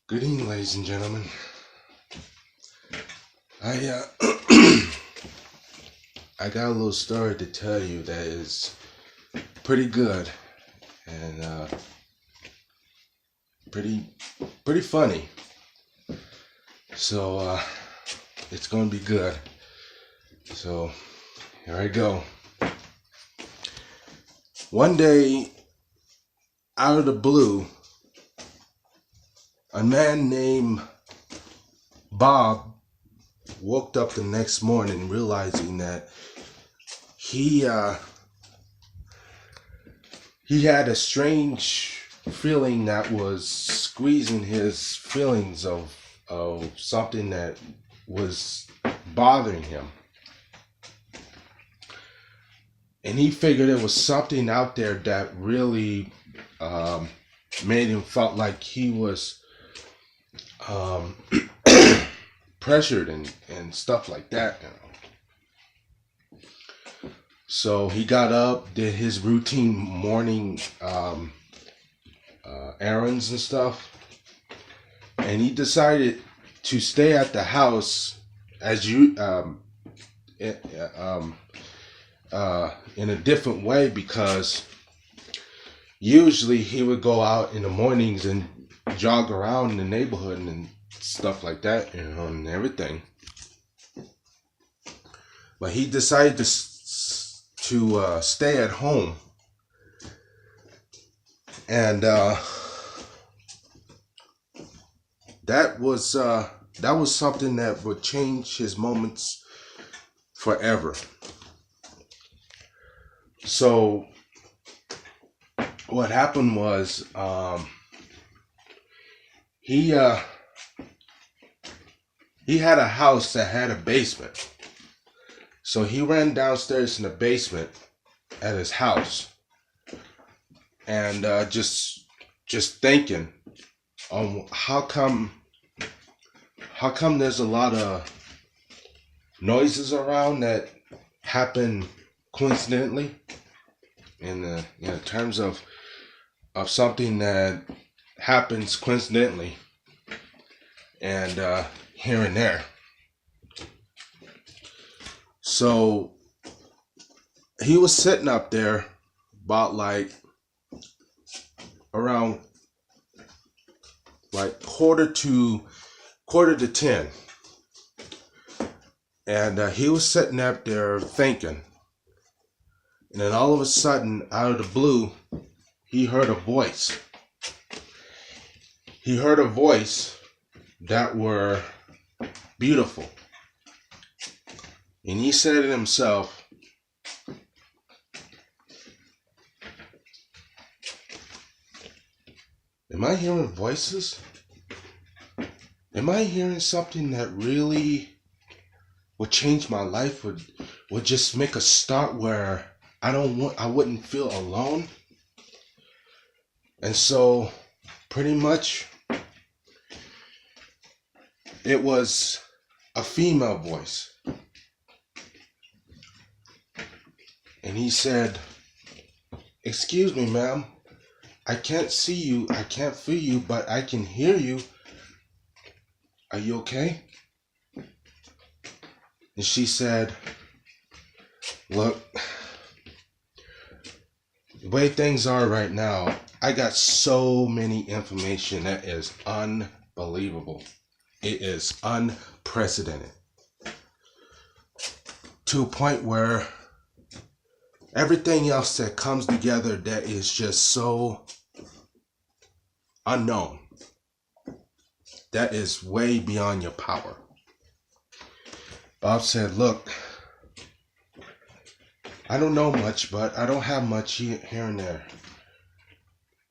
Good evening, ladies and gentlemen. I I got a little story to tell you that is pretty good and pretty funny. So it's gonna be good. So here I go. One day, out of the blue, a man named Bob woke up the next morning realizing that he had a strange feeling that was squeezing his feelings of something that was bothering him. And he figured it was something out there that really made him felt like he was pressured and stuff like that. So he got up, did his routine morning errands and stuff, and he decided to stay at the house as you in a different way, because usually he would go out in the mornings and jog around in the neighborhood and stuff like that, and everything. But he decided to stay at home, and that was something that would change his moments forever. So what happened was he had a house that had a basement. So he ran downstairs in the basement at his house, and just thinking, how come there's a lot of noises around that happen coincidentally, in terms of something that happens coincidentally, and here and there. So he was sitting up there about around quarter to 10, and he was sitting up there thinking, and then all of a sudden, out of the blue, he heard a voice. He heard a voice that were beautiful. And he said to himself, am I hearing voices? Am I hearing something that really would change my life, would just make a start where I wouldn't feel alone? And so pretty much it was a female voice. And he said, excuse me, ma'am, I can't see you, I can't feel you, but I can hear you. Are you okay? And she said, look, the way things are right now, I got so many information that is unbelievable. It is unprecedented. To a point where everything else that comes together that is just so unknown, that is way beyond your power. Bob said, look, I don't know much, but I don't have much here and there.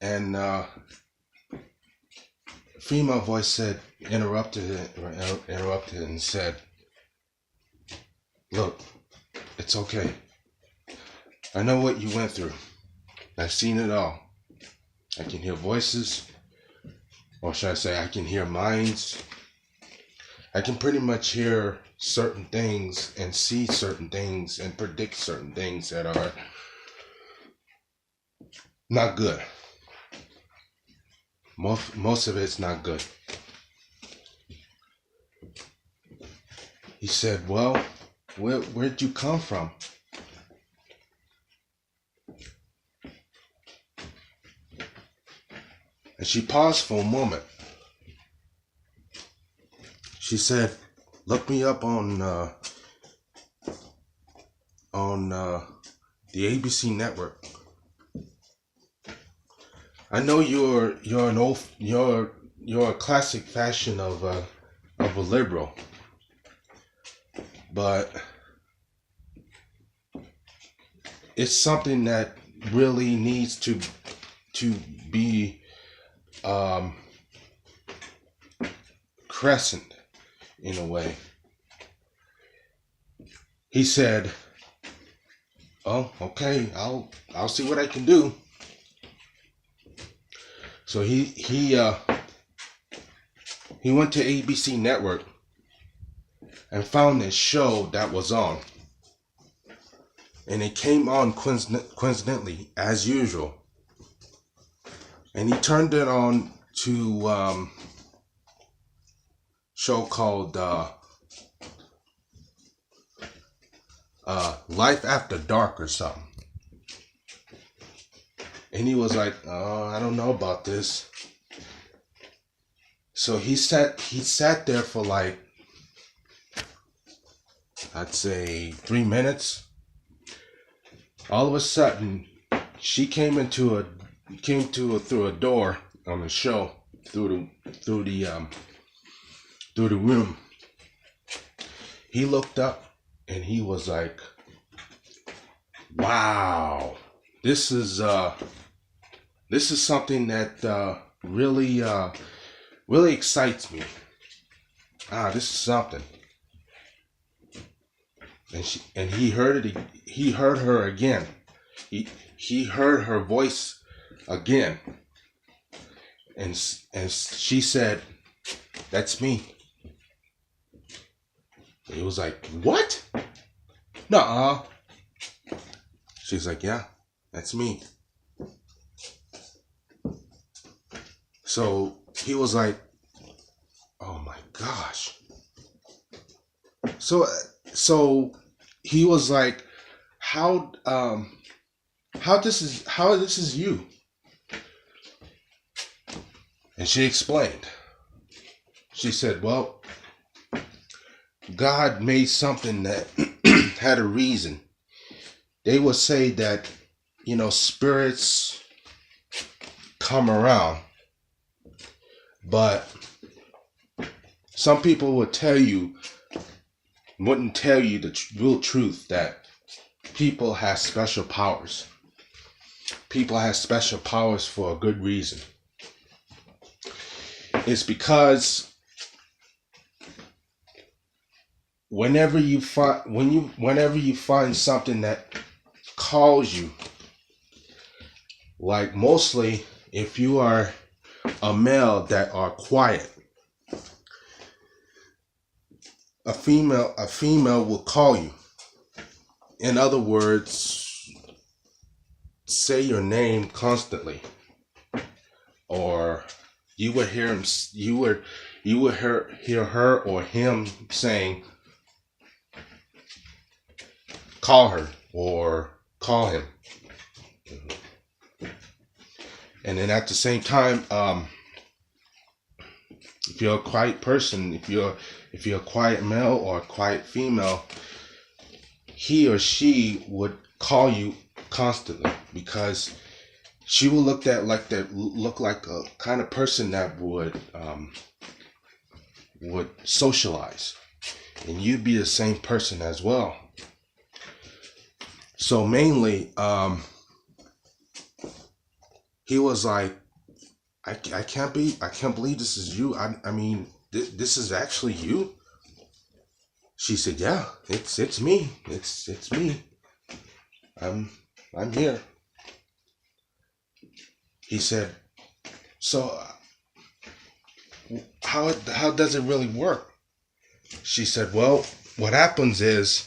And female voice said, interrupted and said, look, it's okay. I know what you went through. I've seen it all. I can hear voices, or should I say I can hear minds. I can pretty much hear certain things and see certain things and predict certain things that are not good. Most of it's not good. He said, well, where'd you come from? And she paused for a moment. She said, look me up on the ABC network. I know you're a classic fashion of a liberal, but it's something that really needs to be crescent in a way. He said, oh, okay, I'll see what I can do. So he went to ABC Network and found this show that was on. And it came on coincidentally, as usual. And he turned it on to show called Life After Dark or something. And he was like, oh, I don't know about this. So he sat there for like, I'd say 3 minutes. All of a sudden, she came through a door on the show, through the room. He looked up and he was like, wow, this is something that really excites me. This is something. And he heard it. He heard her again. He heard her voice again. And she said, "That's me." He was like, "What? Nuh-uh." She's like, "Yeah, that's me." So he was like, "Oh my gosh." So he was like, how this is you?" And she explained. She said, "Well, God made something that had a reason. They would say that, spirits come around, but some people wouldn't tell you the real truth, that people have special powers. People have special powers for a good reason. It's because whenever you find something that calls you, like mostly if you are a male that are quiet, a female will call you. In other words, say your name constantly, or you would hear him. You would hear her or him saying, "Call her" or "Call him." And then at the same time, if you're a quiet person, if you're a quiet male or a quiet female, he or she would call you constantly, because she will look like a kind of person that would socialize, and you'd be the same person as well. So mainly, he was like, I can't believe this is you. I mean, this is actually you. She said, "Yeah, it's me. It's me. I'm here." He said, "So how does it really work?" She said, "Well, what happens is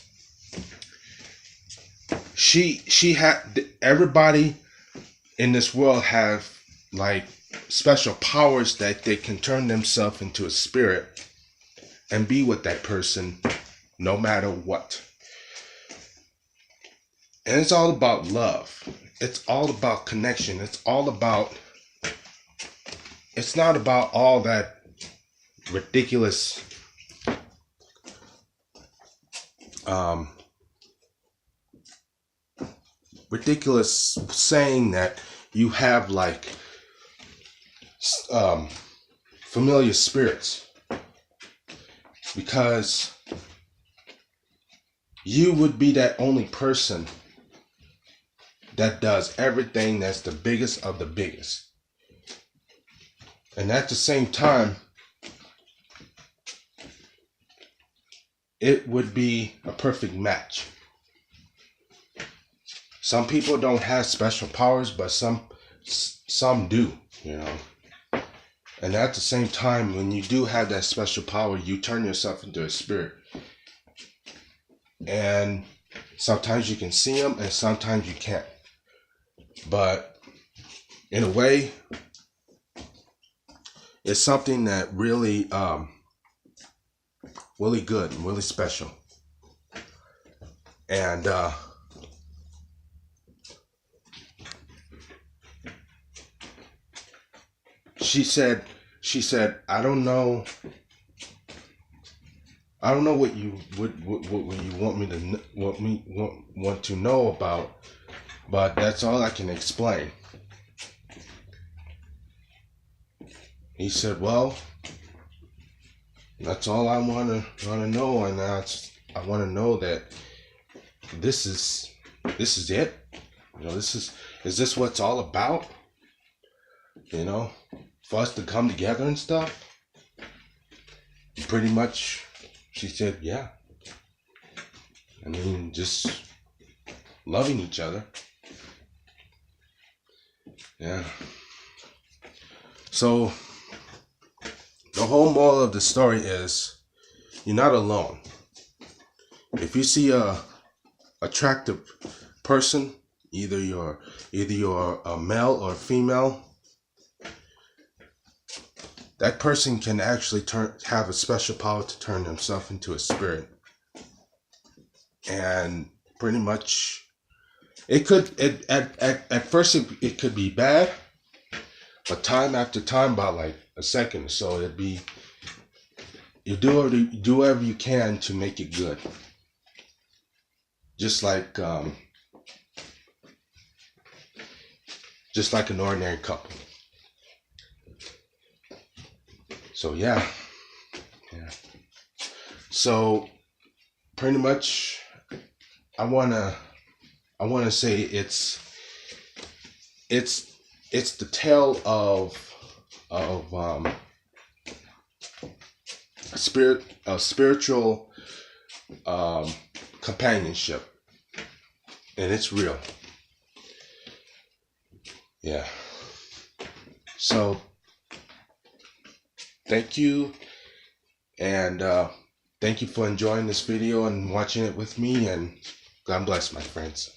she had everybody in this world have like special powers that they can turn themselves into a spirit and be with that person no matter what. And it's all about love. It's all about connection. It's not about all that ridiculous saying that you have like familiar spirits, because you would be that only person that does everything that's the biggest of the biggest. And at the same time, it would be a perfect match. Some people don't have special powers, but some do, you know. And at the same time, when you do have that special power, you turn yourself into a spirit. And sometimes you can see them and sometimes you can't. But in a way, it's something that really, really good and really special. And she said, I don't know what you want to know about, but that's all I can explain. He said, well, that's all I want to know, and I want to know that this is it. You know, is this what it's all about? You know, for us to come together and stuff. Pretty much, she said, yeah. I mean, just loving each other. Yeah. So the whole moral of the story is, you're not alone. If you see a attractive person, either you're a male or a female, that person can actually have a special power to turn themselves into a spirit. And pretty much, at first it could be bad, but time after time, about like a second or so, it'd be, you do whatever you can to make it good. Just like an ordinary couple. So yeah. So pretty much, I wanna say it's the tale of spiritual companionship, and it's real. Yeah. So thank you, and thank you for enjoying this video and watching it with me, and God bless, my friends.